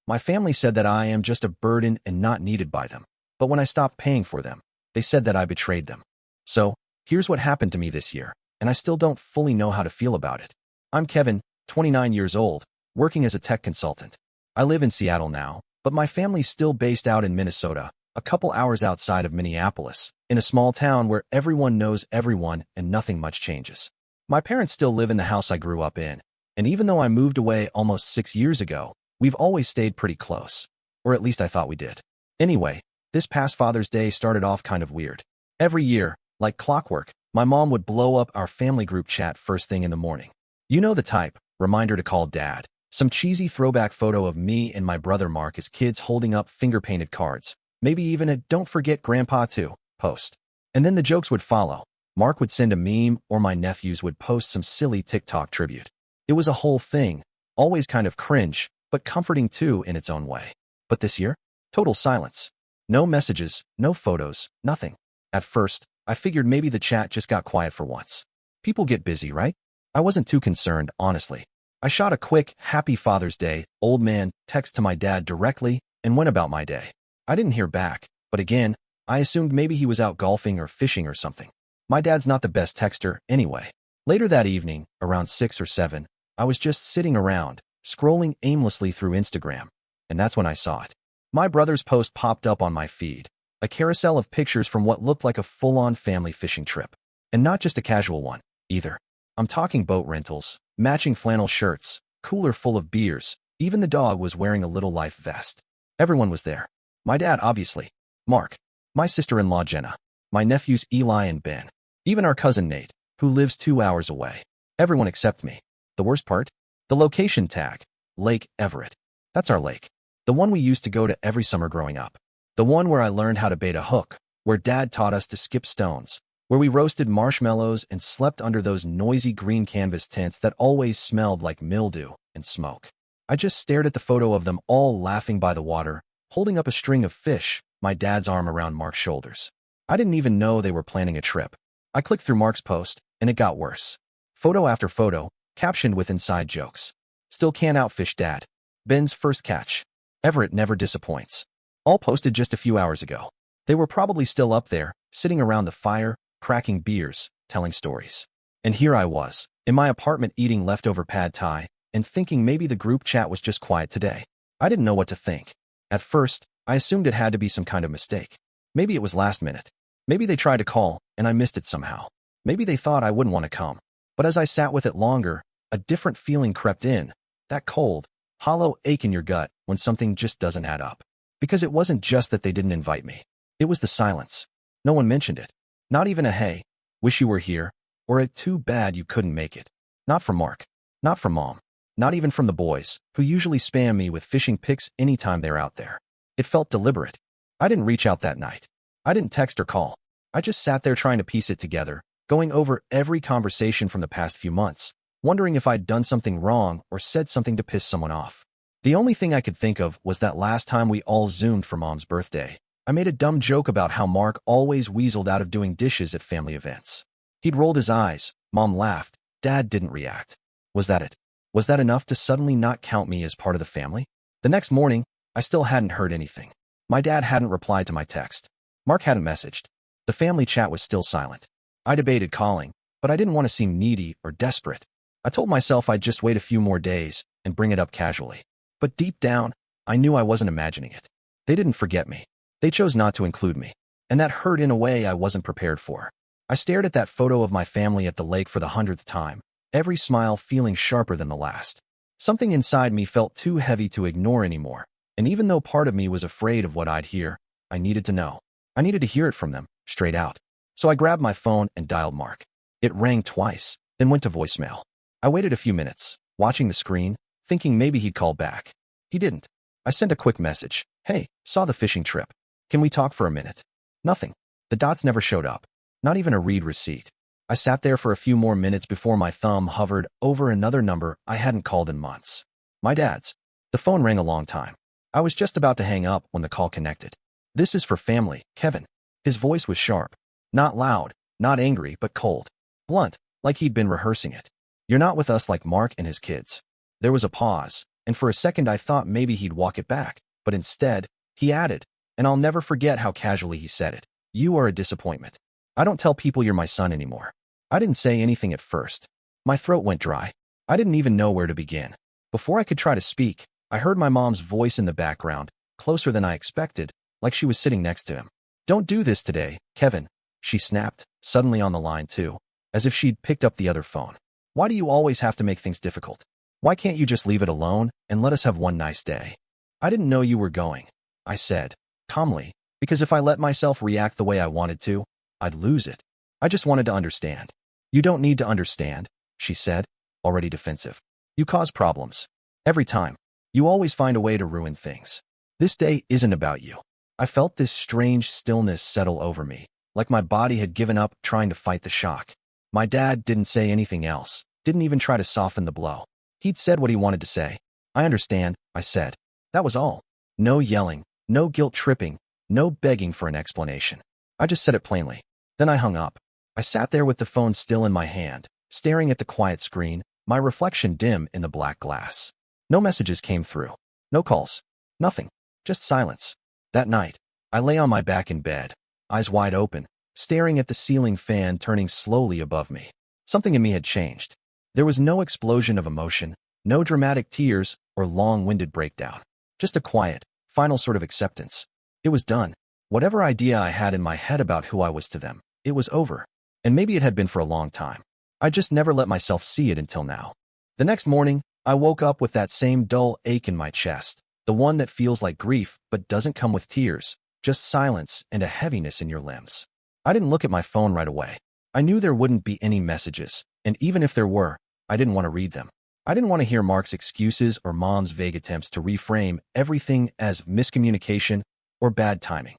My family said that I am just a burden and not needed by them. But when I stopped paying for them, they said that I betrayed them. So, here's what happened to me this year, and I still don't fully know how to feel about it. I'm Kevin, 29 years old, working as a tech consultant. I live in Seattle now, but my family's still based out in Minnesota, a couple hours outside of Minneapolis, in a small town where everyone knows everyone and nothing much changes. My parents still live in the house I grew up in, and even though I moved away almost 6 years ago, we've always stayed pretty close. Or at least I thought we did. Anyway, this past Father's Day started off kind of weird. Every year, like clockwork, my mom would blow up our family group chat first thing in the morning. You know the type, reminder to call dad, some cheesy throwback photo of me and my brother Mark as kids holding up finger-painted cards, maybe even a "don't forget grandpa too" post. And then the jokes would follow. Mark would send a meme or my nephews would post some silly TikTok tribute. It was a whole thing, always kind of cringe, but comforting too in its own way. But this year, total silence. No messages, no photos, nothing. At first, I figured maybe the chat just got quiet for once. People get busy, right? I wasn't too concerned, honestly. I shot a quick, "Happy Father's Day, old man" text to my dad directly and went about my day. I didn't hear back, but again, I assumed maybe he was out golfing or fishing or something. My dad's not the best texter anyway. Later that evening, around 6 or 7, I was just sitting around, scrolling aimlessly through Instagram, and that's when I saw it. My brother's post popped up on my feed, a carousel of pictures from what looked like a full-on family fishing trip. And not just a casual one, either. I'm talking boat rentals, matching flannel shirts, cooler full of beers, even the dog was wearing a little life vest. Everyone was there. My dad, obviously. Mark. My sister-in-law, Jenna. My nephews, Eli and Ben. Even our cousin, Nate, who lives 2 hours away. Everyone except me. The worst part? The location tag. Lake Everett. That's our lake. The one we used to go to every summer growing up. The one where I learned how to bait a hook, where Dad taught us to skip stones, where we roasted marshmallows and slept under those noisy green canvas tents that always smelled like mildew and smoke. I just stared at the photo of them all laughing by the water, holding up a string of fish, my dad's arm around Mark's shoulders. I didn't even know they were planning a trip. I clicked through Mark's post, and it got worse. Photo after photo, captioned with inside jokes. "Still can't outfish Dad. Ben's first catch. Everett never disappoints." All posted just a few hours ago. They were probably still up there, sitting around the fire, cracking beers, telling stories. And here I was, in my apartment eating leftover pad thai, and thinking maybe the group chat was just quiet today. I didn't know what to think. At first, I assumed it had to be some kind of mistake. Maybe it was last minute. Maybe they tried to call, and I missed it somehow. Maybe they thought I wouldn't want to come. But as I sat with it longer, a different feeling crept in. That cold, hollow ache in your gut when something just doesn't add up. Because it wasn't just that they didn't invite me. It was the silence. No one mentioned it. Not even a "hey, wish you were here," or a "too bad you couldn't make it." Not from Mark. Not from Mom. Not even from the boys, who usually spam me with fishing pics anytime they're out there. It felt deliberate. I didn't reach out that night. I didn't text or call. I just sat there trying to piece it together, going over every conversation from the past few months, wondering if I'd done something wrong or said something to piss someone off. The only thing I could think of was that last time we all Zoomed for Mom's birthday. I made a dumb joke about how Mark always weaseled out of doing dishes at family events. He'd rolled his eyes, Mom laughed, Dad didn't react. Was that it? Was that enough to suddenly not count me as part of the family? The next morning, I still hadn't heard anything. My dad hadn't replied to my text. Mark hadn't messaged. The family chat was still silent. I debated calling, but I didn't want to seem needy or desperate. I told myself I'd just wait a few more days and bring it up casually. But deep down, I knew I wasn't imagining it. They didn't forget me. They chose not to include me. And that hurt in a way I wasn't prepared for. I stared at that photo of my family at the lake for the 100th time, every smile feeling sharper than the last. Something inside me felt too heavy to ignore anymore, and even though part of me was afraid of what I'd hear, I needed to know. I needed to hear it from them, straight out. So I grabbed my phone and dialed Mark. It rang twice, then went to voicemail. I waited a few minutes, watching the screen, thinking maybe he'd call back. He didn't. I sent a quick message. "Hey, saw the fishing trip. Can we talk for a minute?" Nothing. The dots never showed up. Not even a read receipt. I sat there for a few more minutes before my thumb hovered over another number I hadn't called in months. My dad's. The phone rang a long time. I was just about to hang up when the call connected. "This is for family, Kevin." His voice was sharp. Not loud, not angry, but cold. Blunt, like he'd been rehearsing it. "You're not with us like Mark and his kids." There was a pause, and for a second I thought maybe he'd walk it back, but instead, he added, and I'll never forget how casually he said it, "You are a disappointment. I don't tell people you're my son anymore." I didn't say anything at first. My throat went dry. I didn't even know where to begin. Before I could try to speak, I heard my mom's voice in the background, closer than I expected, like she was sitting next to him. "Don't do this today, Kevin," she snapped, suddenly on the line too, as if she'd picked up the other phone. "Why do you always have to make things difficult? Why can't you just leave it alone and let us have one nice day?" "I didn't know you were going," I said, calmly, because if I let myself react the way I wanted to, I'd lose it. "I just wanted to understand." "You don't need to understand," she said, already defensive. "You cause problems. Every time. You always find a way to ruin things. This day isn't about you." I felt this strange stillness settle over me, like my body had given up trying to fight the shock. My dad didn't say anything else, didn't even try to soften the blow. He'd said what he wanted to say. "I understand," I said. That was all. No yelling, no guilt tripping, no begging for an explanation. I just said it plainly. Then I hung up. I sat there with the phone still in my hand, staring at the quiet screen, my reflection dim in the black glass. No messages came through. No calls. Nothing. Just silence. That night, I lay on my back in bed, eyes wide open, staring at the ceiling fan turning slowly above me. Something in me had changed. There was no explosion of emotion, no dramatic tears or long-winded breakdown. Just a quiet, final sort of acceptance. It was done. Whatever idea I had in my head about who I was to them, it was over. And maybe it had been for a long time. I just never let myself see it until now. The next morning, I woke up with that same dull ache in my chest, the one that feels like grief but doesn't come with tears, just silence and a heaviness in your limbs. I didn't look at my phone right away. I knew there wouldn't be any messages, and even if there were, I didn't want to read them. I didn't want to hear Mark's excuses or Mom's vague attempts to reframe everything as miscommunication or bad timing.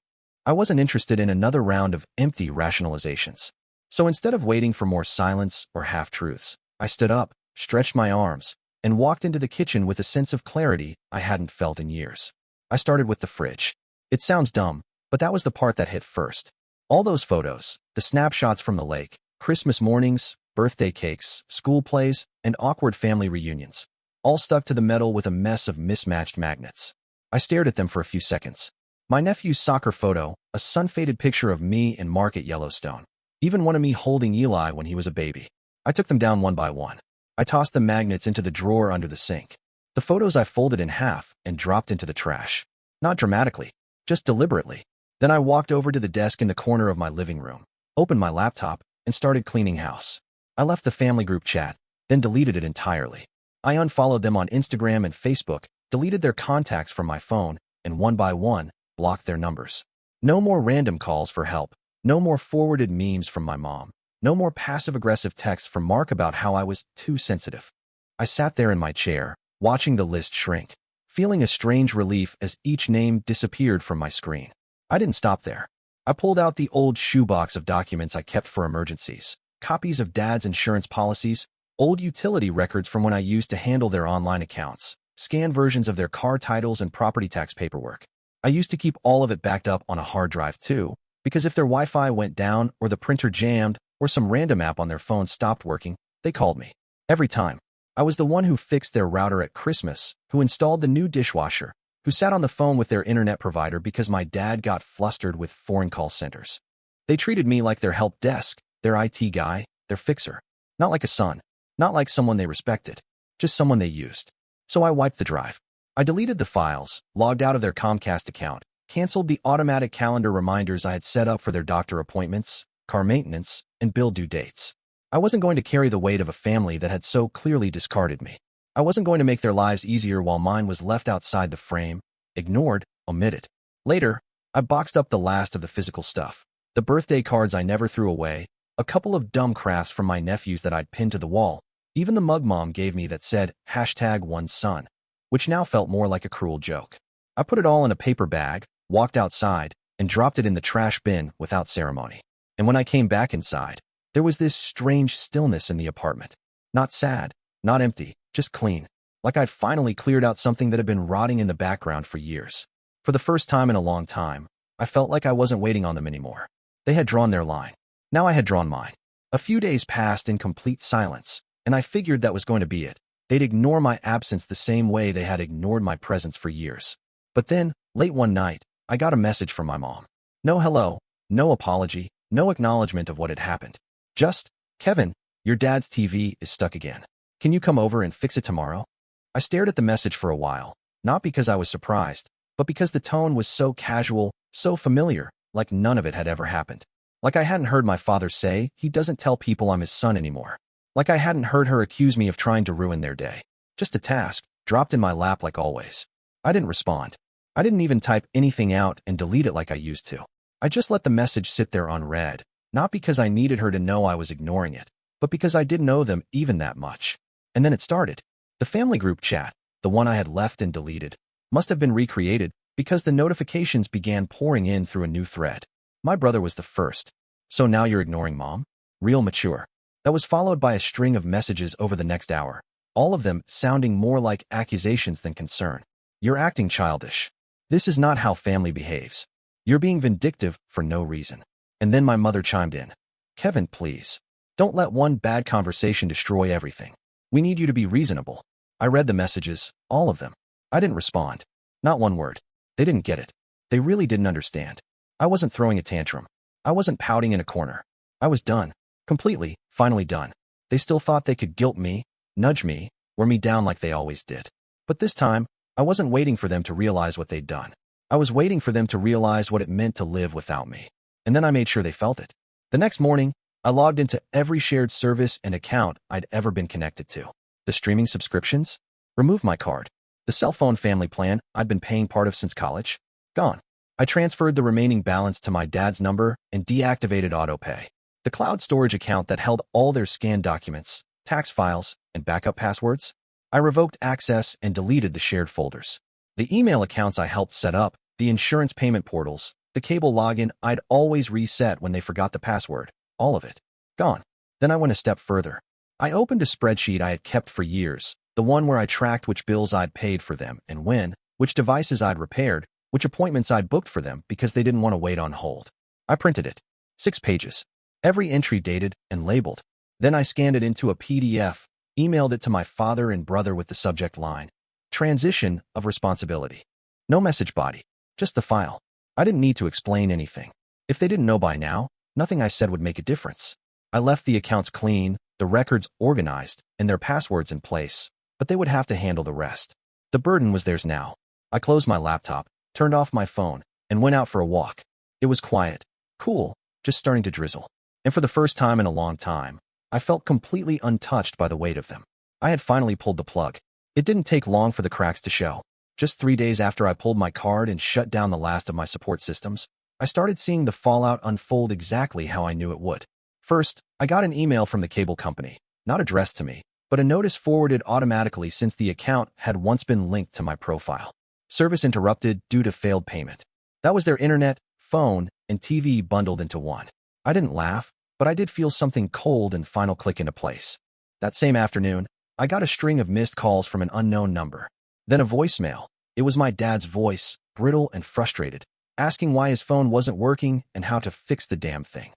I wasn't interested in another round of empty rationalizations. So instead of waiting for more silence or half-truths, I stood up, stretched my arms, and walked into the kitchen with a sense of clarity I hadn't felt in years. I started with the fridge. It sounds dumb, but that was the part that hit first. All those photos, the snapshots from the lake, Christmas mornings, birthday cakes, school plays, and awkward family reunions, all stuck to the metal with a mess of mismatched magnets. I stared at them for a few seconds. My nephew's soccer photo, a sun-faded picture of me and Mark at Yellowstone. Even one of me holding Eli when he was a baby. I took them down one by one. I tossed the magnets into the drawer under the sink. The photos I folded in half and dropped into the trash. Not dramatically, just deliberately. Then I walked over to the desk in the corner of my living room, opened my laptop, and started cleaning house. I left the family group chat, then deleted it entirely. I unfollowed them on Instagram and Facebook, deleted their contacts from my phone, and one by one, blocked their numbers. No more random calls for help. No more forwarded memes from my mom. No more passive-aggressive texts from Mark about how I was too sensitive. I sat there in my chair, watching the list shrink, feeling a strange relief as each name disappeared from my screen. I didn't stop there. I pulled out the old shoebox of documents I kept for emergencies, copies of Dad's insurance policies, old utility records from when I used to handle their online accounts, scanned versions of their car titles and property tax paperwork. I used to keep all of it backed up on a hard drive too, because if their Wi-Fi went down or the printer jammed or some random app on their phone stopped working, they called me. Every time. I was the one who fixed their router at Christmas, who installed the new dishwasher, who sat on the phone with their internet provider because my dad got flustered with foreign call centers. They treated me like their help desk, their IT guy, their fixer. Not like a son, not like someone they respected, just someone they used. So I wiped the drive. I deleted the files, logged out of their Comcast account, canceled the automatic calendar reminders I had set up for their doctor appointments, car maintenance, and bill due dates. I wasn't going to carry the weight of a family that had so clearly discarded me. I wasn't going to make their lives easier while mine was left outside the frame, ignored, omitted. Later, I boxed up the last of the physical stuff. The birthday cards I never threw away, a couple of dumb crafts from my nephews that I'd pinned to the wall, even the mug Mom gave me that said #oneson, which now felt more like a cruel joke. I put it all in a paper bag, walked outside, and dropped it in the trash bin without ceremony. And when I came back inside, there was this strange stillness in the apartment. Not sad, not empty, just clean. Like I'd finally cleared out something that had been rotting in the background for years. For the first time in a long time, I felt like I wasn't waiting on them anymore. They had drawn their line. Now I had drawn mine. A few days passed in complete silence, and I figured that was going to be it. They'd ignore my absence the same way they had ignored my presence for years. But then, late one night, I got a message from my mom. No hello, no apology, no acknowledgement of what had happened. Just, Kevin, your dad's TV is stuck again. Can you come over and fix it tomorrow? I stared at the message for a while, not because I was surprised, but because the tone was so casual, so familiar, like none of it had ever happened. Like I hadn't heard my father say he doesn't tell people I'm his son anymore. Like I hadn't heard her accuse me of trying to ruin their day. Just a task, dropped in my lap like always. I didn't respond. I didn't even type anything out and delete it like I used to. I just let the message sit there unread, not because I needed her to know I was ignoring it, but because I didn't know them even that much. And then it started. The family group chat, the one I had left and deleted, must have been recreated because the notifications began pouring in through a new thread. My brother was the first. So now you're ignoring mom? Real mature. That was followed by a string of messages over the next hour, all of them sounding more like accusations than concern. You're acting childish. This is not how family behaves. You're being vindictive for no reason. And then my mother chimed in. Kevin, please. Don't let one bad conversation destroy everything. We need you to be reasonable. I read the messages, all of them. I didn't respond. Not one word. They didn't get it. They really didn't understand. I wasn't throwing a tantrum. I wasn't pouting in a corner. I was done. Completely, finally done. They still thought they could guilt me, nudge me, wear me down like they always did. But this time, I wasn't waiting for them to realize what they'd done. I was waiting for them to realize what it meant to live without me. And then I made sure they felt it. The next morning, I logged into every shared service and account I'd ever been connected to. The streaming subscriptions? Removed my card. The cell phone family plan I'd been paying part of since college? Gone. I transferred the remaining balance to my dad's number and deactivated autopay. The cloud storage account that held all their scanned documents, tax files, and backup passwords? I revoked access and deleted the shared folders. The email accounts I helped set up, the insurance payment portals, the cable login I'd always reset when they forgot the password, all of it. Gone. Then I went a step further. I opened a spreadsheet I had kept for years, the one where I tracked which bills I'd paid for them and when, which devices I'd repaired, which appointments I'd booked for them because they didn't want to wait on hold. I printed it. 6 pages. Every entry dated and labeled. Then I scanned it into a PDF, emailed it to my father and brother with the subject line, Transition of Responsibility. No message body, just the file. I didn't need to explain anything. If they didn't know by now, nothing I said would make a difference. I left the accounts clean, the records organized, and their passwords in place, but they would have to handle the rest. The burden was theirs now. I closed my laptop, turned off my phone, and went out for a walk. It was quiet, cool, just starting to drizzle. And for the first time in a long time, I felt completely untouched by the weight of them. I had finally pulled the plug. It didn't take long for the cracks to show. Just 3 days after I pulled my card and shut down the last of my support systems, I started seeing the fallout unfold exactly how I knew it would. First, I got an email from the cable company, not addressed to me, but a notice forwarded automatically since the account had once been linked to my profile. Service interrupted due to failed payment. That was their internet, phone, and TV bundled into one. I didn't laugh, but I did feel something cold and final click into place. That same afternoon, I got a string of missed calls from an unknown number. Then a voicemail. It was my dad's voice, brittle and frustrated, asking why his phone wasn't working and how to fix the damn thing.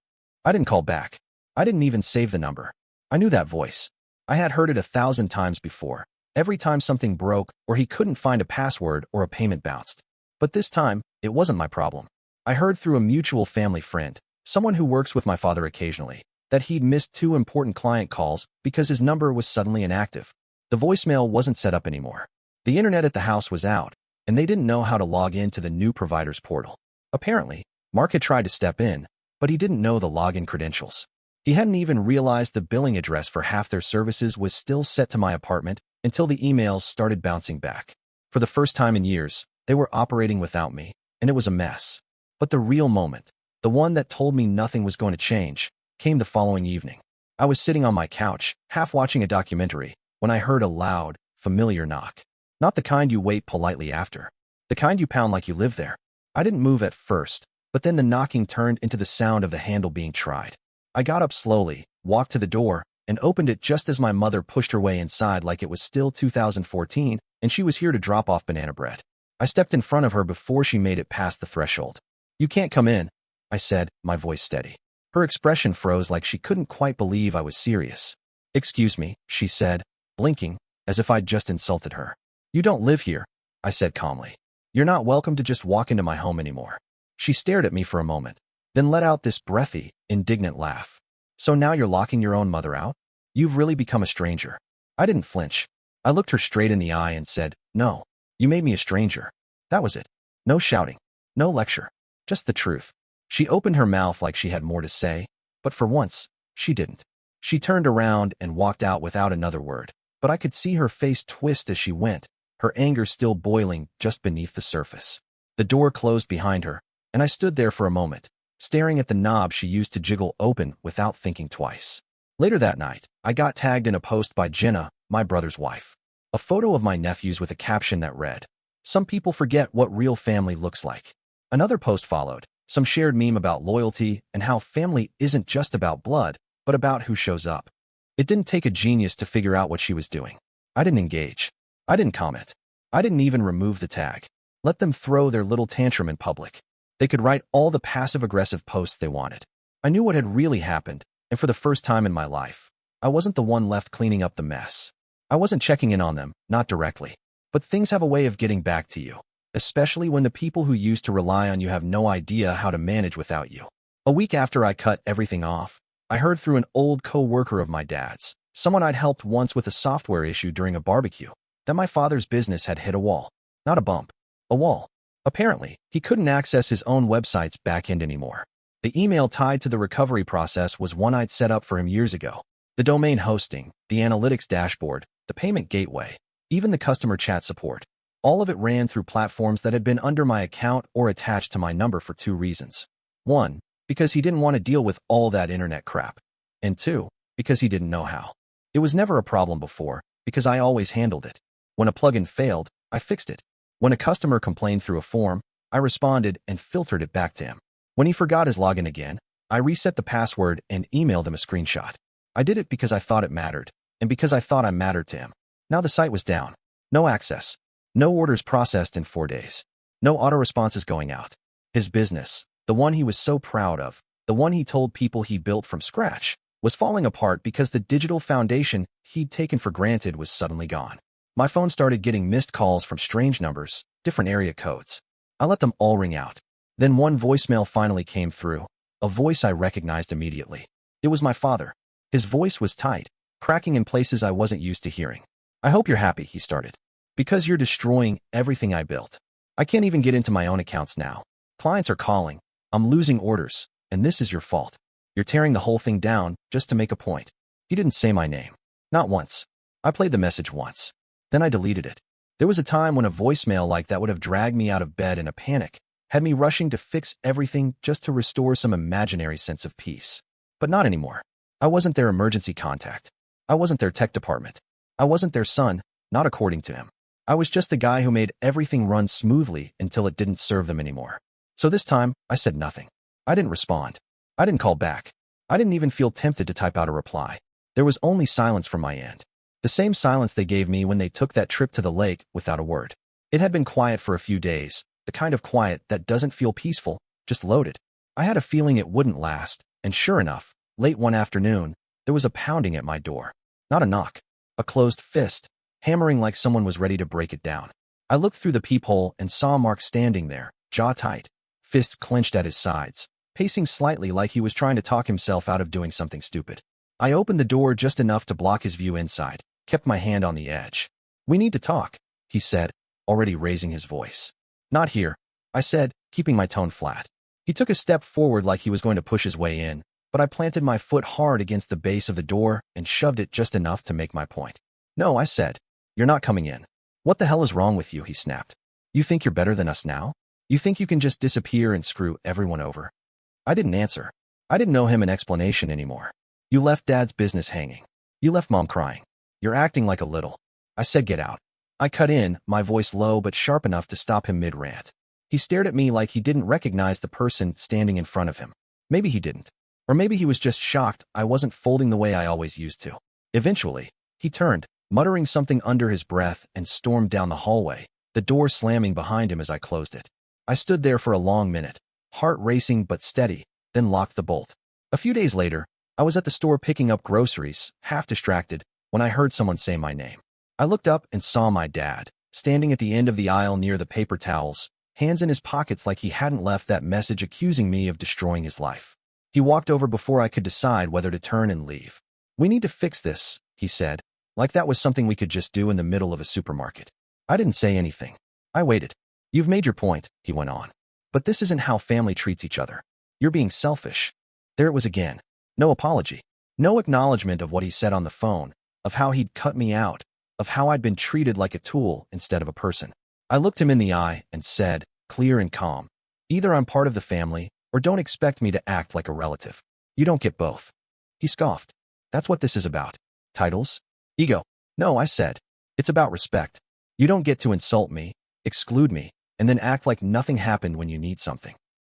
I didn't call back. I didn't even save the number. I knew that voice. I had heard it 1,000 times before, every time something broke or he couldn't find a password or a payment bounced. But this time, it wasn't my problem. I heard through a mutual family friend, someone who works with my father occasionally, that he'd missed 2 important client calls because his number was suddenly inactive. The voicemail wasn't set up anymore. The internet at the house was out, and they didn't know how to log into the new provider's portal. Apparently, Mark had tried to step in, but he didn't know the login credentials. He hadn't even realized the billing address for half their services was still set to my apartment until the emails started bouncing back. For the first time in years, they were operating without me, and it was a mess. But the real moment, the one that told me nothing was going to change, came the following evening. I was sitting on my couch, half watching a documentary, when I heard a loud, familiar knock. Not the kind you wait politely after. The kind you pound like you live there. I didn't move at first, but then the knocking turned into the sound of the handle being tried. I got up slowly, walked to the door, and opened it just as my mother pushed her way inside like it was still 2014 and she was here to drop off banana bread. I stepped in front of her before she made it past the threshold. "You can't come in," I said, my voice steady. Her expression froze like she couldn't quite believe I was serious. "Excuse me," she said, blinking. as if I'd just insulted her. You don't live here, I said calmly. You're not welcome to just walk into my home anymore. She stared at me for a moment, then let out this breathy, indignant laugh. So now you're locking your own mother out? You've really become a stranger. I didn't flinch. I looked her straight in the eye and said, no, you made me a stranger. That was it. No shouting. No lecture. Just the truth. She opened her mouth like she had more to say, but for once, she didn't. She turned around and walked out without another word, but I could see her face twist as she went, her anger still boiling just beneath the surface. The door closed behind her, and I stood there for a moment, staring at the knob she used to jiggle open without thinking twice. Later that night, I got tagged in a post by Jenna, my brother's wife. A photo of my nephews with a caption that read, "Some people forget what real family looks like." Another post followed, some shared meme about loyalty and how family isn't just about blood, but about who shows up. It didn't take a genius to figure out what she was doing. I didn't engage. I didn't comment. I didn't even remove the tag. Let them throw their little tantrum in public. They could write all the passive-aggressive posts they wanted. I knew what had really happened, and for the first time in my life, I wasn't the one left cleaning up the mess. I wasn't checking in on them, not directly. But things have a way of getting back to you, especially when the people who used to rely on you have no idea how to manage without you. A week after I cut everything off, I heard through an old co-worker of my dad's, someone I'd helped once with a software issue during a barbecue, that my father's business had hit a wall. Not a bump. A wall. Apparently, he couldn't access his own website's backend anymore. The email tied to the recovery process was one I'd set up for him years ago. The domain hosting, the analytics dashboard, the payment gateway, even the customer chat support. All of it ran through platforms that had been under my account or attached to my number for two reasons. One, because he didn't want to deal with all that internet crap. And two, because he didn't know how. It was never a problem before, because I always handled it. When a plugin failed, I fixed it. When a customer complained through a form, I responded and filtered it back to him. When he forgot his login again, I reset the password and emailed him a screenshot. I did it because I thought it mattered, and because I thought I mattered to him. Now the site was down. No access. No orders processed in 4 days. No auto-responses going out. His business, the one he was so proud of, the one he told people he built from scratch, was falling apart because the digital foundation he'd taken for granted was suddenly gone. My phone started getting missed calls from strange numbers, different area codes. I let them all ring out. Then one voicemail finally came through, a voice I recognized immediately. It was my father. His voice was tight, cracking in places I wasn't used to hearing. "I hope you're happy," he started. "Because you're destroying everything I built. I can't even get into my own accounts now. Clients are calling. I'm losing orders, and this is your fault. You're tearing the whole thing down just to make a point." He didn't say my name. Not once. I played the message once. Then I deleted it. There was a time when a voicemail like that would have dragged me out of bed in a panic, had me rushing to fix everything just to restore some imaginary sense of peace. But not anymore. I wasn't their emergency contact. I wasn't their tech department. I wasn't their son, not according to him. I was just the guy who made everything run smoothly until it didn't serve them anymore. So this time, I said nothing. I didn't respond. I didn't call back. I didn't even feel tempted to type out a reply. There was only silence from my end. The same silence they gave me when they took that trip to the lake without a word. It had been quiet for a few days, the kind of quiet that doesn't feel peaceful, just loaded. I had a feeling it wouldn't last, and sure enough, late one afternoon, there was a pounding at my door. Not a knock. A closed fist, hammering like someone was ready to break it down. I looked through the peephole and saw Mark standing there, jaw tight, fists clenched at his sides, pacing slightly like he was trying to talk himself out of doing something stupid. I opened the door just enough to block his view inside, kept my hand on the edge. "We need to talk," he said, already raising his voice. "Not here," I said, keeping my tone flat. He took a step forward like he was going to push his way in, but I planted my foot hard against the base of the door and shoved it just enough to make my point. "No," I said. "You're not coming in." "What the hell is wrong with you?" he snapped. "You think you're better than us now? You think you can just disappear and screw everyone over?" I didn't answer. I didn't owe him an explanation anymore. "You left Dad's business hanging. You left Mom crying. You're acting like a little." I said, "Get out." I cut in, my voice low but sharp enough to stop him mid-rant. He stared at me like he didn't recognize the person standing in front of him. Maybe he didn't. Or maybe he was just shocked I wasn't folding the way I always used to. Eventually, he turned, muttering something under his breath, and stormed down the hallway, the door slamming behind him as I closed it. I stood there for a long minute, heart racing but steady, then locked the bolt. A few days later, I was at the store picking up groceries, half distracted, when I heard someone say my name. I looked up and saw my dad, standing at the end of the aisle near the paper towels, hands in his pockets like he hadn't left that message accusing me of destroying his life. He walked over before I could decide whether to turn and leave. "We need to fix this," he said, like that was something we could just do in the middle of a supermarket. I didn't say anything. I waited. "You've made your point," he went on. "But this isn't how family treats each other. You're being selfish." There it was again. No apology. No acknowledgement of what he said on the phone, of how he'd cut me out, of how I'd been treated like a tool instead of a person. I looked him in the eye and said, clear and calm, "Either I'm part of the family, or don't expect me to act like a relative. You don't get both." He scoffed. "That's what this is about. Titles? Ego." "No," I said. "It's about respect. You don't get to insult me, exclude me, and then act like nothing happened when you need something."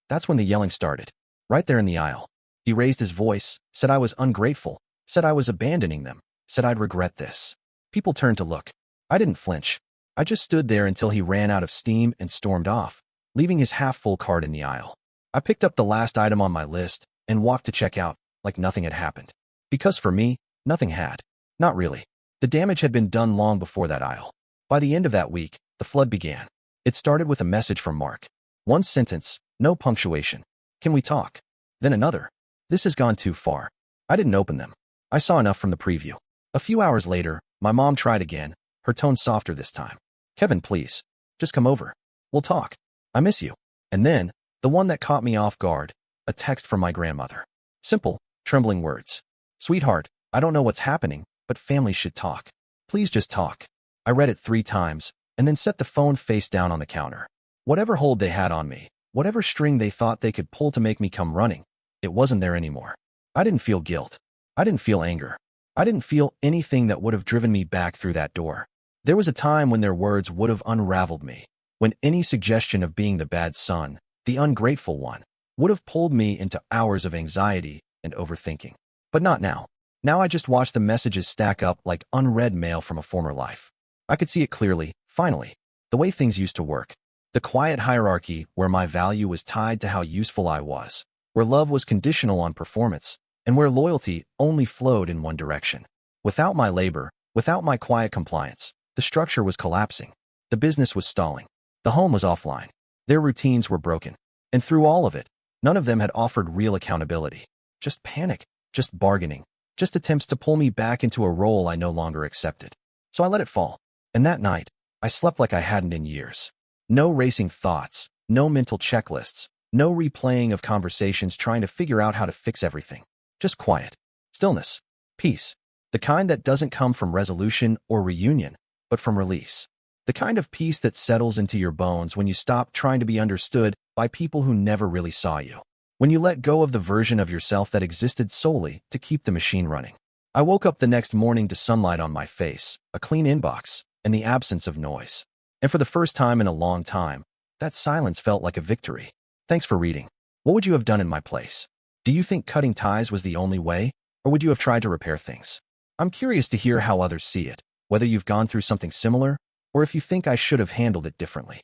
That's when the yelling started. Right there in the aisle. He raised his voice, said I was ungrateful, said I was abandoning them, said I'd regret this. People turned to look. I didn't flinch. I just stood there until he ran out of steam and stormed off, leaving his half-full cart in the aisle. I picked up the last item on my list and walked to check out like nothing had happened. Because for me, nothing had. Not really. The damage had been done long before that aisle. By the end of that week, the flood began. It started with a message from Mark. One sentence, no punctuation. "Can we talk?" Then another. "This has gone too far." I didn't open them. I saw enough from the preview. A few hours later, my mom tried again, her tone softer this time. "Kevin, please. Just come over. We'll talk. I miss you." And then, the one that caught me off guard, a text from my grandmother. Simple, trembling words. "Sweetheart, I don't know what's happening, but families should talk. Please just talk." I read it 3 times, and then set the phone face down on the counter. Whatever hold they had on me, whatever string they thought they could pull to make me come running, it wasn't there anymore. I didn't feel guilt. I didn't feel anger. I didn't feel anything that would have driven me back through that door. There was a time when their words would have unraveled me, when any suggestion of being the bad son, the ungrateful one, would have pulled me into hours of anxiety and overthinking. But not now. Now I just watched the messages stack up like unread mail from a former life. I could see it clearly, finally, the way things used to work. The quiet hierarchy where my value was tied to how useful I was, where love was conditional on performance, and where loyalty only flowed in one direction. Without my labor, without my quiet compliance, the structure was collapsing. The business was stalling. The home was offline. Their routines were broken. And through all of it, none of them had offered real accountability. Just panic, just bargaining, just attempts to pull me back into a role I no longer accepted. So I let it fall. And that night, I slept like I hadn't in years. No racing thoughts, no mental checklists, no replaying of conversations trying to figure out how to fix everything. Just quiet. Stillness. Peace. The kind that doesn't come from resolution or reunion, but from release. The kind of peace that settles into your bones when you stop trying to be understood by people who never really saw you. When you let go of the version of yourself that existed solely to keep the machine running. I woke up the next morning to sunlight on my face, a clean inbox, and the absence of noise. And for the first time in a long time, that silence felt like a victory. Thanks for reading. What would you have done in my place? Do you think cutting ties was the only way, or would you have tried to repair things? I'm curious to hear how others see it, whether you've gone through something similar, or if you think I should have handled it differently.